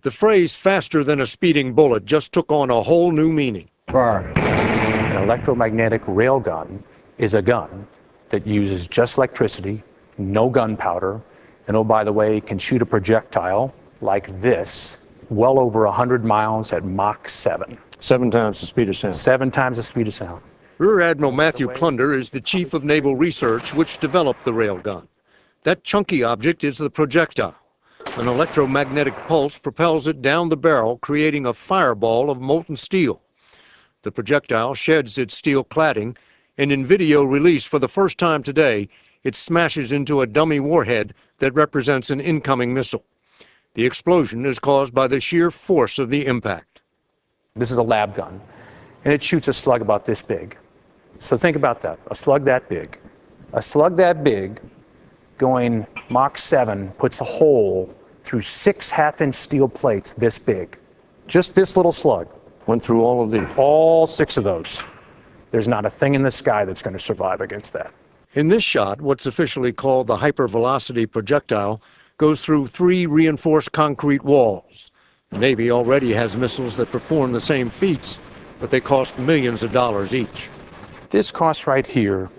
The phrase faster than a speeding bullet just took on a whole new meaning. An electromagnetic railgun is a gun that uses just electricity, no gunpowder, and oh, by the way, can shoot a projectile like this, well over 100 miles at Mach 7. 7 times the speed of sound. 7 times the speed of sound. Rear Admiral Matthew Plunder is the chief of naval research which developed the railgun. That chunky object is the projectile. An electromagnetic pulse propels it down the barrel, creating a fireball of molten steel. The projectile sheds its steel cladding, and in video released for the first time today, it smashes into a dummy warhead that represents an incoming missile. The explosion is caused by the sheer force of the impact. This is a lab gun, and it shoots a slug about this big. So think about that, a slug that big. A slug that big going Mach 7 puts a hole through 6 half-inch steel plates this big. Just this little slug. Went through all of these. All 6 of those. There's not a thing in the sky that's going to survive against that. In this shot, what's officially called the hypervelocity projectile goes through 3 reinforced concrete walls. The Navy already has missiles that perform the same feats, but they cost millions of dollars each. This costs right here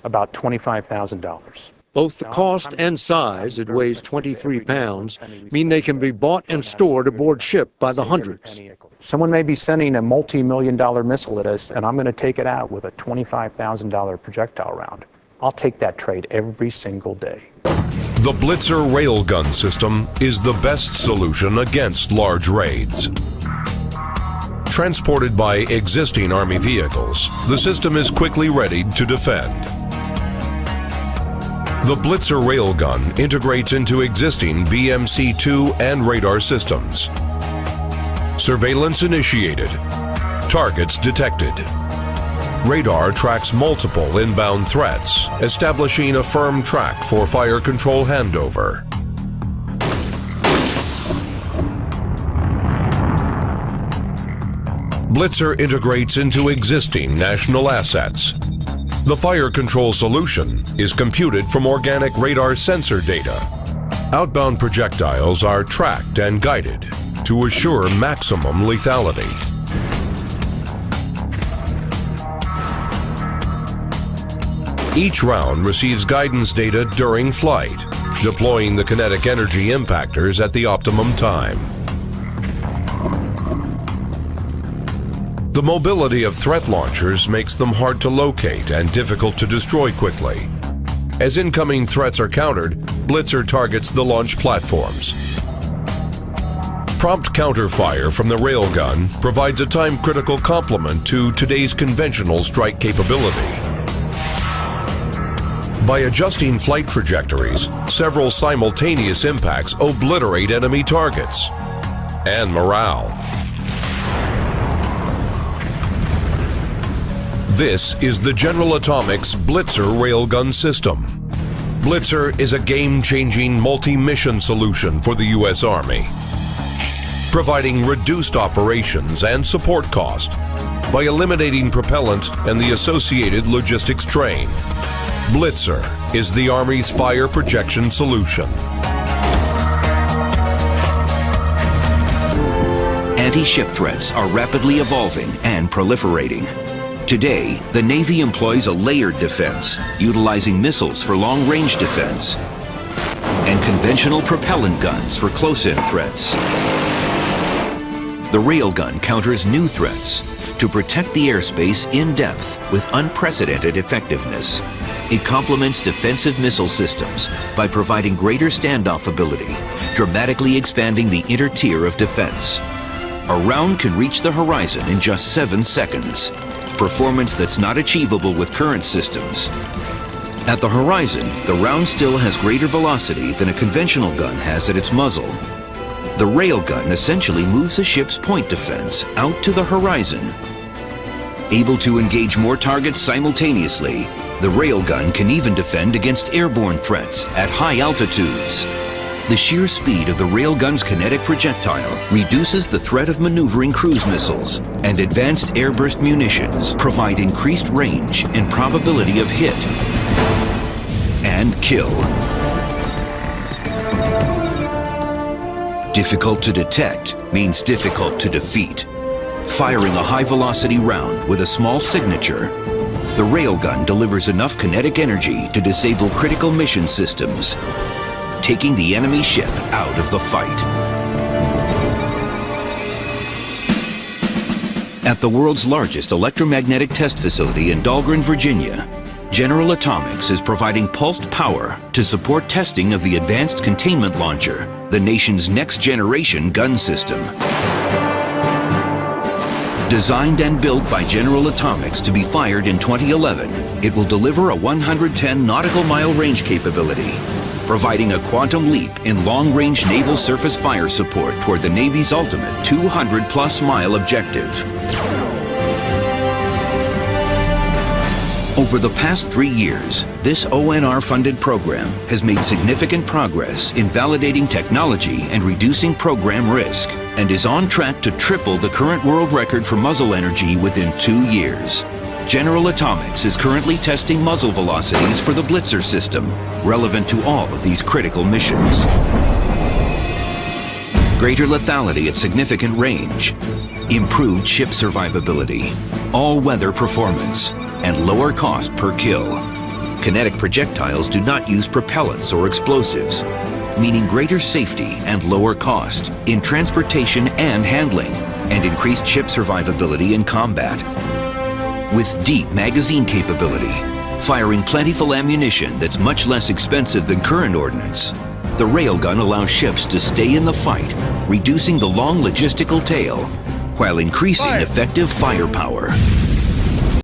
about $25,000. Both the cost and size, it weighs 23 pounds, mean they can be bought and stored aboard ship by the hundreds. Someone may be sending a multi-million-dollar missile at us, and I'm going to take it out with a $25,000 projectile round. I'll take that trade every single day. The Blitzer railgun system is the best solution against large raids. Transported by existing Army vehicles, the system is quickly readied to defend. The Blitzer railgun integrates into existing BMC-2 and radar systems. Surveillance initiated. Targets detected. Radar tracks multiple inbound threats, establishing a firm track for fire control handover. Blitzer integrates into existing national assets. The fire control solution is computed from organic radar sensor data. Outbound projectiles are tracked and guided to assure maximum lethality. Each round receives guidance data during flight, deploying the kinetic energy impactors at the optimum time. The mobility of threat launchers makes them hard to locate and difficult to destroy quickly. As incoming threats are countered, Blitzer targets the launch platforms. Prompt counterfire from the railgun provides a time-critical complement to today's conventional strike capability. By adjusting flight trajectories, several simultaneous impacts obliterate enemy targets and morale. This is the General Atomics Blitzer railgun system. Blitzer is a game-changing multi-mission solution for the U.S. Army, providing reduced operations and support cost by eliminating propellant and the associated logistics strain. Blitzer is the Army's fire projection solution. Anti-ship threats are rapidly evolving and proliferating. Today, the Navy employs a layered defense, utilizing missiles for long-range defense and conventional propellant guns for close-in threats. The railgun counters new threats to protect the airspace in depth with unprecedented effectiveness. It complements defensive missile systems by providing greater standoff ability, dramatically expanding the inner tier of defense. A round can reach the horizon in just 7 seconds, performance that's not achievable with current systems. At the horizon, the round still has greater velocity than a conventional gun has at its muzzle. The railgun essentially moves a ship's point defense out to the horizon. Able to engage more targets simultaneously, the railgun can even defend against airborne threats at high altitudes. The sheer speed of the railgun's kinetic projectile reduces the threat of maneuvering cruise missiles, and advanced airburst munitions provide increased range and probability of hit and kill. Difficult to detect means difficult to defeat. Firing a high-velocity round with a small signature, the railgun delivers enough kinetic energy to disable critical mission systems, taking the enemy ship out of the fight. At the world's largest electromagnetic test facility in Dahlgren, Virginia, General Atomics is providing pulsed power to support testing of the Advanced Containment Launcher, the nation's next-generation gun system. Designed and built by General Atomics to be fired in 2011, it will deliver a 110 nautical mile range capability, providing a quantum leap in long-range naval surface fire support toward the Navy's ultimate 200-plus mile objective. Over the past 3 years, this ONR-funded program has made significant progress in validating technology and reducing program risk, and is on track to triple the current world record for muzzle energy within 2 years. General Atomics is currently testing muzzle velocities for the Blitzer system, relevant to all of these critical missions. Greater lethality at significant range, improved ship survivability, all-weather performance, and lower cost per kill. Kinetic projectiles do not use propellants or explosives, meaning greater safety and lower cost in transportation and handling, and increased ship survivability in combat. With deep magazine capability, firing plentiful ammunition that's much less expensive than current ordnance, the railgun allows ships to stay in the fight, reducing the long logistical tail, while increasing effective firepower.